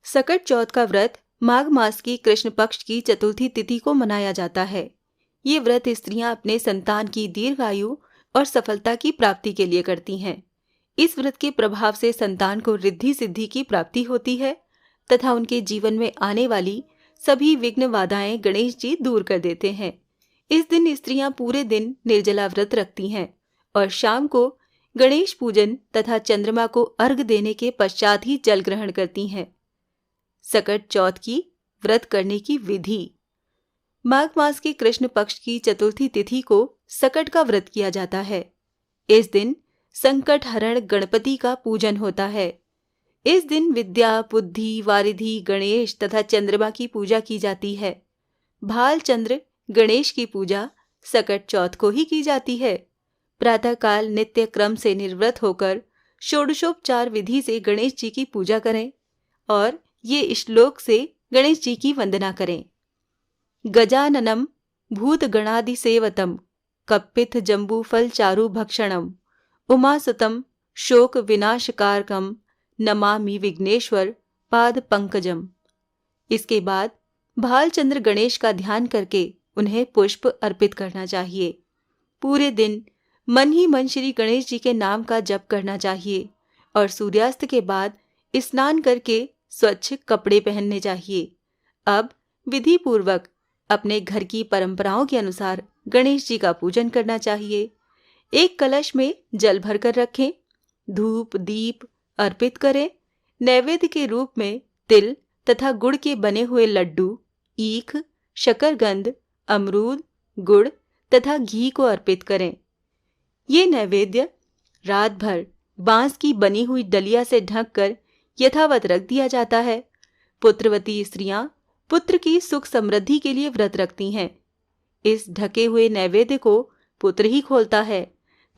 सकट चौथ का व्रत माघ मास की कृष्ण पक्ष की चतुर्थी तिथि को मनाया जाता है। ये व्रत स्त्रियां अपने संतान की दीर्घायु और सफलता की प्राप्ति के लिए करती हैं। इस व्रत के प्रभाव से संतान को रिद्धि सिद्धि की प्राप्ति होती है तथा उनके जीवन में आने वाली सभी विघ्न बाधाएं गणेश जी दूर कर देते हैं। इस दिन स्त्रियां पूरे दिन निर्जला व्रत रखती हैं और शाम को गणेश पूजन तथा चंद्रमा को अर्घ देने के पश्चात ही जल ग्रहण करती हैं। सकट चौथ की व्रत करने की विधि। माघ मास के कृष्ण पक्ष की चतुर्थी तिथि को सकट का व्रत किया जाता है। इस दिन संकट हरण गणपति का पूजन होता है। इस दिन विद्या, बुद्धि, वारिधि, गणेश तथा चंद्रमा की पूजा की जाती है। भाल चंद्र गणेश की पूजा सकट चौथ को ही की जाती है। प्रातःकाल नित्य क्रम से निर्व्रत होकर षोडशोपचार विधि से गणेश जी की पूजा करें और ये श्लोक से गणेश जी की वंदना करें। गजाननम भूत गणादि सेवतम कपित जम्बू फल चारु भक्षणम उमासुतम शोक विनाशकारकम नमामि विघ्नेश्वर पाद पंकजम। इसके बाद भालचंद्र गणेश का ध्यान करके उन्हें पुष्प अर्पित करना चाहिए। पूरे दिन मन ही मन श्री गणेश जी के नाम का जप करना चाहिए और सूर्यास्त के बाद स्नान करके स्वच्छ कपड़े पहनने चाहिए। अब विधि पूर्वक अपने घर की परंपराओं के अनुसार गणेश जी का पूजन करना चाहिए। एक कलश में जल भरकर रखें, धूप दीप अर्पित करें। नैवेद्य के रूप में तिल तथा गुड़ के बने हुए लड्डू, ईख, शकरकंद, अमरूद, गुड़ तथा घी को अर्पित करें। ये नैवेद्य रात भर बांस की बनी हुई डलिया से ढककर यथावत रख दिया जाता है। पुत्रवती स्त्रियां पुत्र की सुख समृद्धि के लिए व्रत रखती हैं। इस ढके हुए नैवेद्य को पुत्र ही खोलता है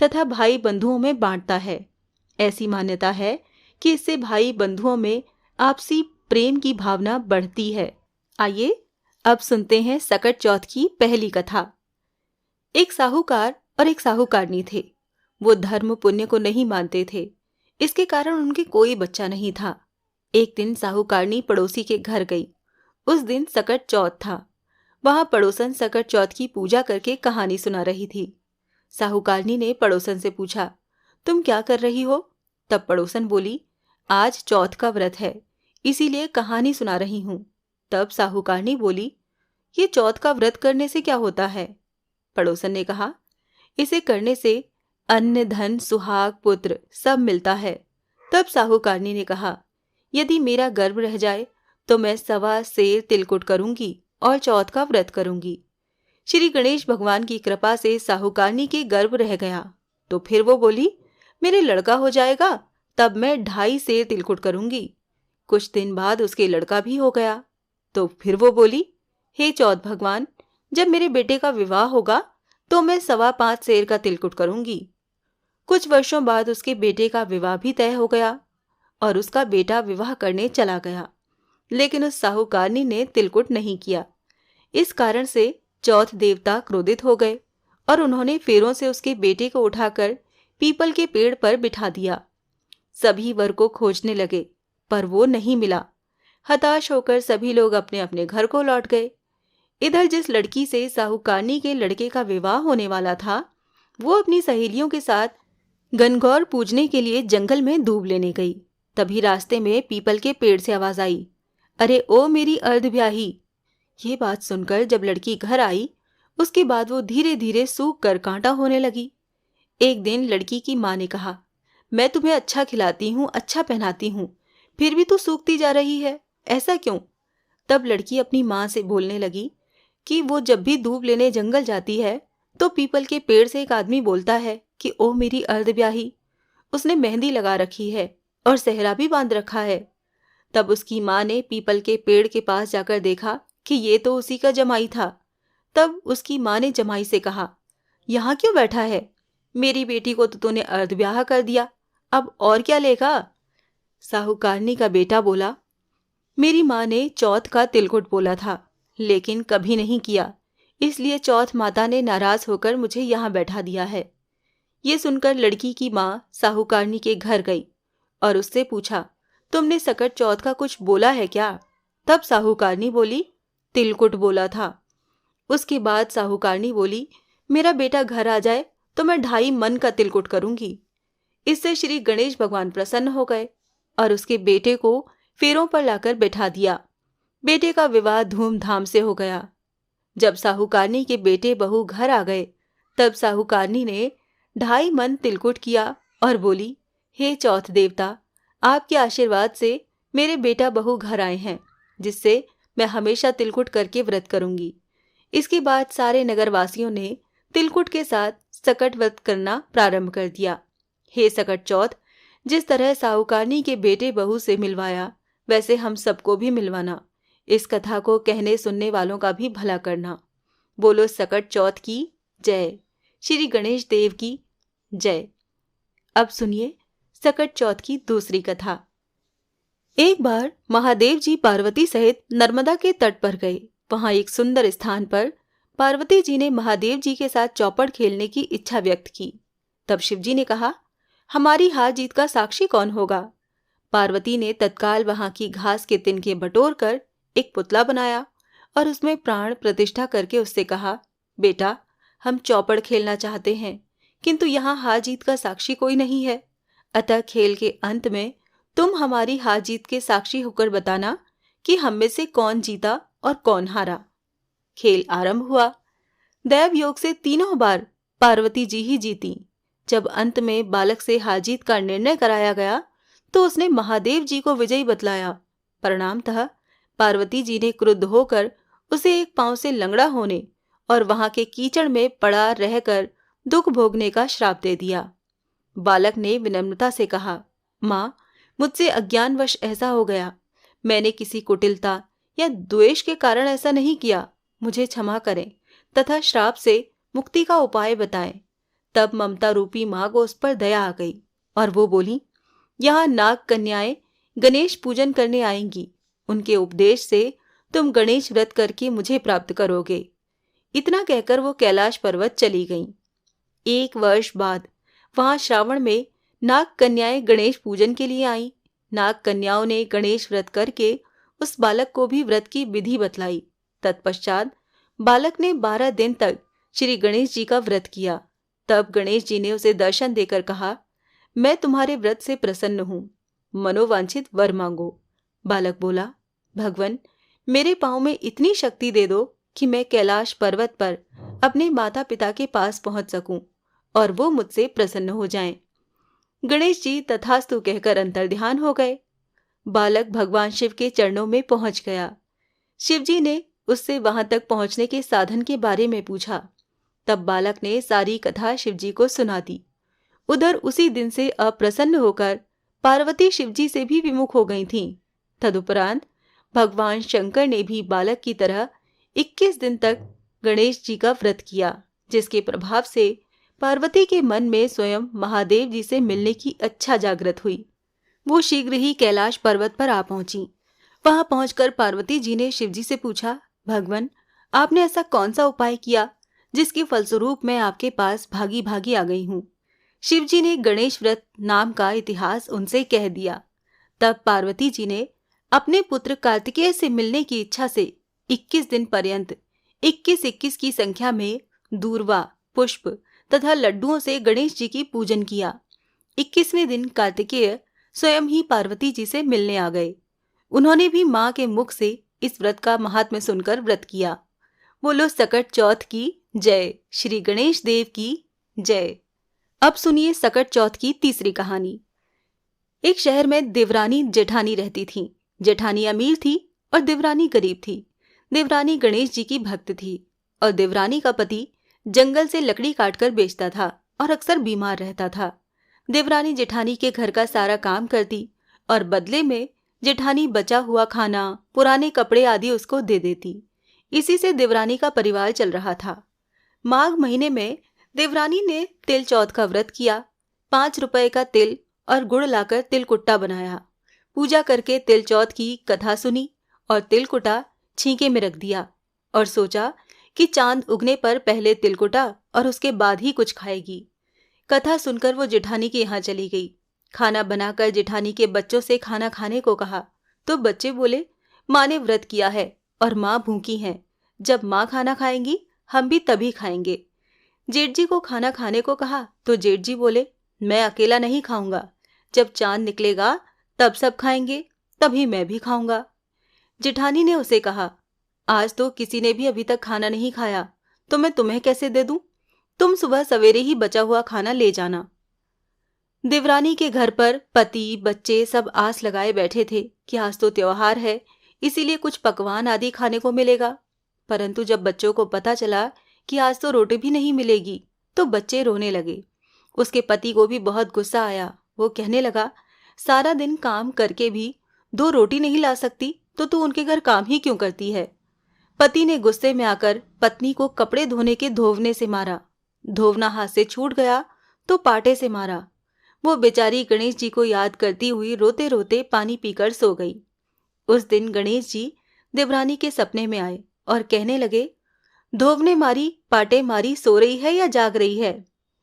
तथा भाई बंधुओं में बांटता है। ऐसी मान्यता है कि इससे भाई बंधुओं में आपसी प्रेम की भावना बढ़ती है। आइए अब सुनते हैं सकट चौथ की पहली कथा। एक साहूकार और एक साहूकारनी थे। वो धर्म पुण्य को नहीं मानते थे। इसके कारण उनके कोई बच्चा नहीं था। एक दिन साहूकारनी पड़ोसी के घर गई। उस दिन सकट चौथ था। वहां पड़ोसन सकट चौथ की पूजा करके कहानी सुना रही थी। साहूकारनी ने पड़ोसन से पूछा, तुम क्या कर रही हो? तब पड़ोसन बोली, आज चौथ का व्रत है, इसीलिए कहानी सुना रही हूं। तब साहूकारनी बोली, ये चौथ का व्रत करने से क्या होता है? पड़ोसन ने कहा, इसे करने से अन्न, धन, सुहाग, पुत्र सब मिलता है। तब साहूकारनी ने कहा, यदि मेरा गर्भ रह जाए तो मैं 1.25 सेर तिलकुट करूंगी और चौथ का व्रत करूंगी। श्री गणेश भगवान की कृपा से साहूकारनी के गर्भ रह गया तो फिर वो बोली, मेरे लड़का हो जाएगा तब मैं 2.5 सेर तिलकुट करूंगी। कुछ दिन बाद उसके लड़का भी हो गया तो फिर वो बोली, हे चौथ भगवान, जब मेरे बेटे का विवाह होगा तो मैं 5.25 सेर का तिलकुट करूंगी। कुछ वर्षों बाद उसके बेटे का विवाह भी तय हो गया और उसका बेटा विवाह करने चला गया, लेकिन उस साहूकारनी ने तिलकुट नहीं किया। इस कारण से चौथ देवता क्रोधित हो गए और उन्होंने फेरों से उसके बेटे को उठाकर पीपल के पेड़ पर बिठा दिया। सभी वर को खोजने लगे पर वो नहीं मिला। हताश होकर सभी लोग अपने अपने घर को लौट गए। इधर जिस लड़की से साहूकारनी के लड़के का विवाह होने वाला था, वो अपनी सहेलियों के साथ गणगौर पूजने के लिए जंगल में दूब लेने गई। तभी रास्ते में पीपल के पेड़ से आवाज आई, अरे ओ मेरी अर्धब्याही। ये बात सुनकर जब लड़की घर आई, उसके बाद वो धीरे धीरे सूख कर कांटा होने लगी। एक दिन लड़की की माँ ने कहा, मैं तुम्हें अच्छा खिलाती हूँ, अच्छा पहनाती हूँ, फिर भी तू सूखती जा रही है, ऐसा क्यों? तब लड़की अपनी माँ से बोलने लगी कि वो जब भी दूब लेने जंगल जाती है तो पीपल के पेड़ से एक आदमी बोलता है कि ओ मेरी अर्धब्याही। उसने मेहंदी लगा रखी है और सेहरा भी बांध रखा है। तब उसकी माँ ने पीपल के पेड़ के पास जाकर देखा कि ये तो उसी का जमाई था। तब उसकी माँ ने जमाई से कहा, यहाँ क्यों बैठा है? मेरी बेटी को तो तूने अर्धब्याह कर दिया, अब और क्या लेगा? साहूकारनी का बेटा बोला, मेरी माँ ने चौथ का तिलकुट बोला था लेकिन कभी नहीं किया, इसलिए चौथ माता ने नाराज होकर मुझे यहाँ बैठा दिया है। ये सुनकर लड़की की माँ साहूकारनी के घर गई और उससे पूछा, तुमने सकट चौथ का कुछ बोला है क्या? तब साहूकारनी बोली, तिलकुट बोला था। उसके बाद साहूकारनी बोली, मेरा बेटा घर आ जाए तो मैं 2.5 मन का तिलकुट करूंगी। इससे श्री गणेश भगवान प्रसन्न हो गए और उसके बेटे को फेरों पर लाकर बैठा दिया। बेटे का विवाह धूमधाम से हो गया। जब साहूकारनी के बेटे बहू घर आ गए, तब साहूकारनी ने 2.5 मन तिलकुट किया और बोली, हे चौथ देवता, आपके आशीर्वाद से मेरे बेटा बहू घर आए हैं, जिससे मैं हमेशा तिलकुट करके व्रत करूंगी। इसके बाद सारे नगरवासियों ने तिलकुट के साथ सकट व्रत करना प्रारंभ कर दिया। हे सकट चौथ, जिस तरह साहूकारनी के बेटे बहू से मिलवाया, वैसे हम सबको भी मिलवाना। इस कथा को कहने सुनने वालों का भी भला करना। बोलो सकट चौथ की जय। श्री गणेश देव की जय। अब सुनिए सकट चौथ की दूसरी कथा। एक बार महादेव जी पार्वती सहित नर्मदा के तट पर गए। वहां एक सुंदर स्थान पर पार्वती जी ने महादेव जी के साथ चौपड़ खेलने की इच्छा व्यक्त की। तब शिव जी ने कहा, हमारी हार जीत का साक्षी कौन होगा? पार्वती ने तत्काल वहां की घास के तिनके बटोर कर एक पुतला बनाया और उसमें प्राण प्रतिष्ठा करके उससे कहा, बेटा, हम चौपड़ खेलना चाहते हैं, किंतु यहाँ हार जीत का साक्षी कोई नहीं है। अतः खेल के अंत में तुम हमारी हार जीत के साक्षी होकर बताना कि हम में से कौन जीता और कौन हारा। खेल आरंभ हुआ। दैव योग से 3 बार पार्वती जी ही जीती। जब अंत में बालक से हार जीत का निर्णय कराया गया, तो उसने महादेव जी को विजयी बतलाया। परिणामतः पार्वती जी ने क्रुद्ध होकर उसे एक पांव से लंगड़ा होने और वहां के कीचड़ में पड़ा रहकर दुख भोगने का श्राप दे दिया। बालक ने विनम्रता से कहा, माँ, मुझसे अज्ञानवश ऐसा हो गया। मैंने किसी कुटिलता या द्वेष के कारण ऐसा नहीं किया। मुझे क्षमा करें तथा श्राप से मुक्ति का उपाय बताएं। तब ममता रूपी माँ को उस पर दया आ गई और वो बोली, यहाँ नाग कन्याएं गणेश पूजन करने आएंगी। उनके उपदेश से तुम गणेश व्रत करके मुझे प्राप्त करोगे। इतना कहकर वो कैलाश पर्वत चली गईं। 1 वर्ष बाद वहां श्रावण में नाग कन्याएं गणेश पूजन के लिए आईं। नाग कन्याओं ने गणेश व्रत करके उस बालक को भी व्रत की विधि बतलाई। तत्पश्चात बालक ने 12 दिन तक श्री गणेश जी का व्रत किया। तब गणेश जी ने उसे दर्शन देकर कहा, मैं तुम्हारे व्रत से प्रसन्न हूँ, मनोवांछित वर मांगो। बालक बोला, भगवन, मेरे पांव में इतनी शक्ति दे दो कि मैं कैलाश पर्वत पर अपने माता पिता के पास पहुंच सकूं और वो मुझसे प्रसन्न हो जाएं। गणेश जी तथास्तु कहकर अंतर्ध्यान हो गए। बालक भगवान शिव के चरणों में पहुंच गया। शिव जी ने उससे वहां तक पहुंचने के साधन के बारे में पूछा। तब बालक ने सारी कथा शिव जी को सुना दी। उधर उसी दिन से अप्रसन्न होकर पार्वती शिव जी से भी विमुख हो गई थीं। तदुपरांत भगवान शंकर ने भी बालक की तरह 21 दिन तक गणेश जी का व्रत किया, जिसके प्रभाव से पार्वती के मन में स्वयं महादेव जी से मिलने की इच्छा जागृत हुई। वो शीघ्र ही कैलाश पर्वत पर आ पहुंची। वहां पहुंचकर पार्वती जी ने शिव जी से पूछा, भगवन, आपने ऐसा कौन सा उपाय किया जिसके फलस्वरूप मैं आपके पास भागी भागी आ गई हूँ? शिव जी ने गणेश व्रत नाम का इतिहास उनसे कह दिया। तब पार्वती जी ने अपने पुत्र कार्तिकेय से मिलने की इच्छा से 21 दिन पर्यंत 21-21 की संख्या में दूर्वा, पुष्प तथा लड्डुओं से गणेश जी की पूजन किया। 21वें दिन कार्तिकेय स्वयं ही पार्वती जी से मिलने आ गए। उन्होंने भी मां के मुख से इस व्रत का महात्म्य सुनकर व्रत किया। बोलो सकट चौथ की जय। श्री गणेश देव की जय। अब सुनिए सकट चौथ की तीसरी कहानी। एक शहर में देवरानी जेठानी रहती थी। जेठानी अमीर थी और देवरानी गरीब थी। देवरानी गणेश जी की भक्त थी और देवरानी का पति जंगल से लकड़ी काटकर बेचता था और अक्सर बीमार रहता था। देवरानी जेठानी के घर का सारा काम करती और बदले में जेठानी बचा हुआ खाना, पुराने कपड़े आदि उसको दे देती। इसी से देवरानी का परिवार चल रहा था। माघ महीने में देवरानी ने तिल चौथ का व्रत किया। 5 रुपए का तिल और गुड़ लाकर तिलकुट्टा बनाया। पूजा करके तिल चौथ की कथा सुनी और तिलकुटा छींके में रख दिया और सोचा कि चांद उगने पर पहले तिलकुटा और उसके बाद ही कुछ खाएगी। कथा सुनकर वो जेठानी के यहाँ चली गई खाना बनाकर जेठानी के बच्चों से खाना खाने को कहा तो बच्चे बोले, माँ ने व्रत किया है और माँ भूखी हैं। जब माँ खाना खाएंगी हम भी तभी खाएंगे। जेठ जी को खाना खाने को कहा तो जेठ जी बोले, मैं अकेला नहीं खाऊंगा। जब चांद निकलेगा तब सब खाएंगे, तभी मैं भी खाऊंगा। जेठानी ने उसे कहा, आज तो किसी ने भी अभी तक खाना नहीं खाया, तो मैं तुम्हें कैसे दे दूं? तुम सुबह सवेरे ही बचा हुआ खाना ले जाना। देवरानी के घर पर पति बच्चे सब आस लगाए बैठे थे कि आज तो त्योहार है, इसीलिए कुछ पकवान आदि खाने को मिलेगा। परंतु जब बच्चों को पता चला कि आज तो रोटी भी नहीं मिलेगी तो बच्चे रोने लगे। उसके पति को भी बहुत गुस्सा आया। वो कहने लगा, सारा दिन काम करके भी 2 रोटी नहीं ला सकती तो तू उनके घर काम ही क्यों करती है? पति ने गुस्से में आकर पत्नी को कपड़े धोने के धोवने से मारा। धोवना हाथ से छूट गया तो पाटे से मारा। वो बेचारी गणेश जी को याद करती हुई रोते रोते पानी पीकर सो गई। उस दिन गणेश जी देवरानी के सपने में आए और कहने लगे, धोवने मारी पाटे मारी सो रही है या जाग रही है?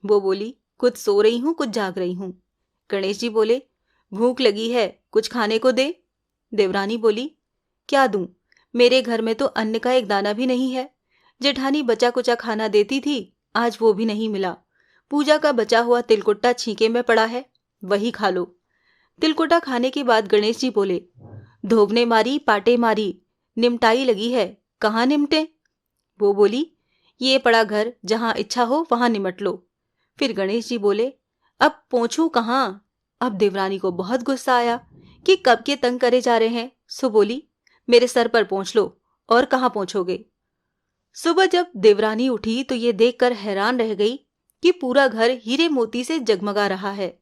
वो बोली, कुछ सो रही हूं कुछ जाग रही हूं। गणेश जी बोले, भूख लगी है, कुछ खाने को दे। देवरानी बोली, क्या दूं? मेरे घर में तो अन्न का एक दाना भी नहीं है। जेठानी बचा कुचा खाना देती थी, आज वो भी नहीं मिला। पूजा का बचा हुआ तिलकुट्टा छींके में पड़ा है, वही खा लो। तिलकुट्टा खाने के बाद गणेश जी बोले, धोवने मारी पाटे मारी, निमटाई लगी है, कहाँ निमटे? वो बोली, ये पड़ा घर, जहां इच्छा हो वहां निमट लो। फिर गणेश जी बोले, अब पोंछू कहाँ? अब देवरानी को बहुत गुस्सा आया कि कब के तंग करे जा रहे हैं, सो बोली, मेरे सर पर पोंछ लो। और कहाँ पोंछोगे? सुबह जब देवरानी उठी तो ये देखकर हैरान रह गई कि पूरा घर हीरे मोती से जगमगा रहा है।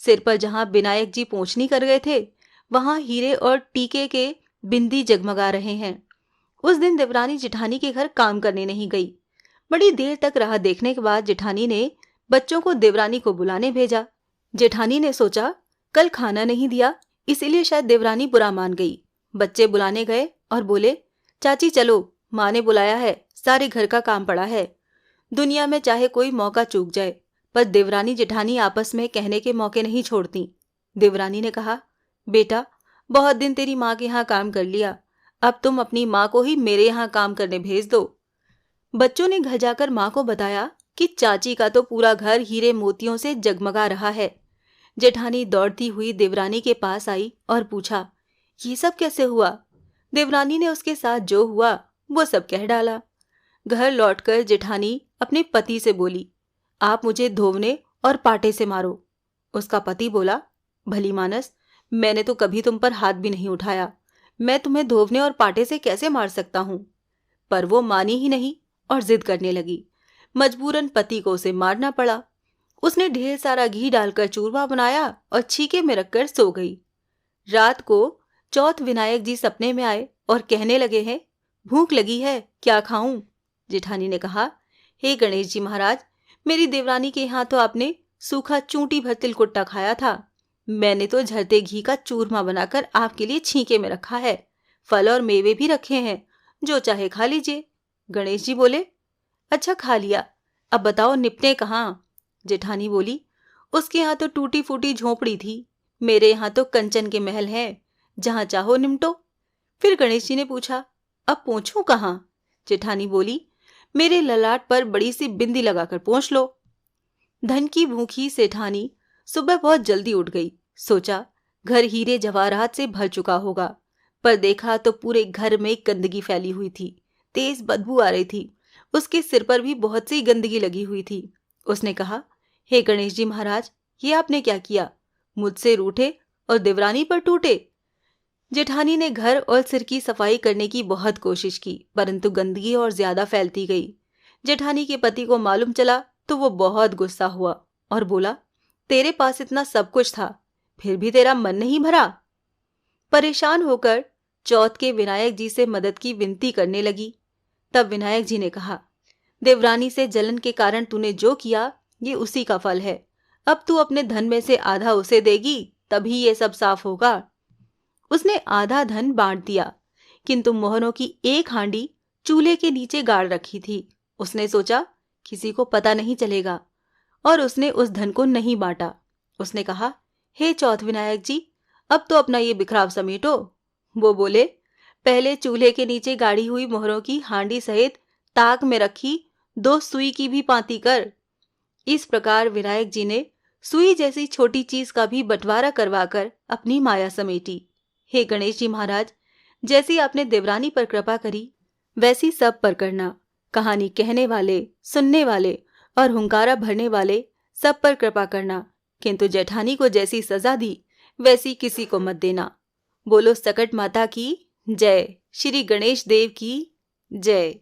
सिर पर जहां विनायक जी पोंछनी कर गए थे वहां हीरे और टीके के बिंदी जगमगा रहे हैं। उस दिन देवरानी जेठानी के घर काम करने नहीं गई। बड़ी देर तक राह देखने के बाद जेठानी ने बच्चों को देवरानी को बुलाने भेजा। जेठानी ने सोचा, कल खाना नहीं दिया इसीलिए शायद देवरानी बुरा मान गई। बच्चे बुलाने गए और बोले, चाची चलो, माँ ने बुलाया है, सारे घर का काम पड़ा है। दुनिया में चाहे कोई मौका चूक जाए, पर देवरानी जेठानी आपस में कहने के मौके नहीं छोड़ती। देवरानी ने कहा, बेटा, बहुत दिन तेरी माँ के यहाँ काम कर लिया, अब तुम अपनी माँ को ही मेरे यहाँ काम करने भेज दो। बच्चों ने घर जाकर माँ को बताया कि चाची का तो पूरा घर हीरे मोतियों से जगमगा रहा है। जेठानी दौड़ती हुई देवरानी के पास आई और पूछा, ये सब कैसे हुआ? देवरानी ने उसके साथ जो हुआ वो सब कह डाला। घर लौटकर जेठानी अपने पति से बोली, आप मुझे धोवने और पाटे से मारो। उसका पति बोला, भली मानस, मैंने तो कभी तुम पर हाथ भी नहीं उठाया, मैं तुम्हें धोवने और पाटे से कैसे मार सकता हूं? पर वो मानी ही नहीं और जिद करने लगी। मजबूरन पति को उसे मारना पड़ा। उसने ढेर सारा घी डालकर चूरमा बनाया और छीके में रखकर सो गई। रात को चौथ विनायक जी सपने में आए और कहने लगे हैं, भूख लगी है, क्या खाऊं? जेठानी ने कहा, हे गणेश जी महाराज, मेरी देवरानी के यहाँ तो आपने सूखा चूंटी भर तिलकुट्टा खाया था। मैंने तो झरते घी का चूरमा बनाकर आपके लिए छींके में रखा है। फल और मेवे भी रखे हैं, जो चाहे खा लीजिए। गणेश जी बोले, अच्छा खा लिया, अब बताओ निपटे कहाँ? जेठानी बोली, उसके यहाँ तो टूटी फूटी झोपड़ी थी, मेरे यहाँ तो कंचन के महल हैं, जहां चाहो निमटो। फिर गणेश जी ने पूछा, अब पोंछूं कहाँ? जेठानी बोली, मेरे ललाट पर बड़ी सी बिंदी लगाकर पोंछ लो। धन की भूखी सेठानी सुबह बहुत जल्दी उठ गई। सोचा, घर हीरे जवाहरात से भर चुका होगा, पर देखा तो पूरे घर में गंदगी फैली हुई थी, तेज बदबू आ रही थी। उसके सिर पर भी बहुत सी गंदगी लगी हुई थी। उसने कहा, हे गणेश जी महाराज, ये आपने क्या किया? मुझसे रूठे और देवरानी पर टूटे। जेठानी ने घर और सिर की सफाई करने की बहुत कोशिश की, परंतु गंदगी और ज्यादा फैलती गई। जेठानी के पति को मालूम चला तो वो बहुत गुस्सा हुआ और बोला, तेरे पास इतना सब कुछ था, फिर भी तेरा मन नहीं भरा? परेशान होकर चौथ के विनायक जी से मदद की विनती करने लगी। तब विनायक जी ने कहा, देवरानी से जलन के कारण तूने जो किया ये उसी का फल है। अब तू अपने धन में से आधा उसे देगी, तभी ये सब साफ होगा। उसने आधा धन बांट दिया, किंतु मोहनों की एक हांडी चूल्हे के नीचे गाड़ रखी थी। उसने सोचा, किसी को पता नहीं चलेगा, और उसने उस धन को नहीं बांटा। उसने कहा, हे चौथ विनायक जी, अब तो अपना ये बिखराव समेटो। वो बोले, पहले चूल्हे के नीचे गाड़ी हुई मोहरों की हांडी सहित ताक में रखी 2 सुई की भी पांति कर। इस प्रकार विनायक जी ने सुई जैसी छोटी चीज का भी बंटवारा करवाकर अपनी माया समेटी। हे गणेश जी महाराज, जैसी आपने देवरानी पर कृपा करी, वैसी सब पर करना। कहानी कहने वाले, सुनने वाले और हुंकारा भरने वाले सब पर कृपा करना, किंतु जेठानी को जैसी सजा दी वैसी किसी को मत देना। बोलो सकट माता की जय। श्री गणेश देव की जय।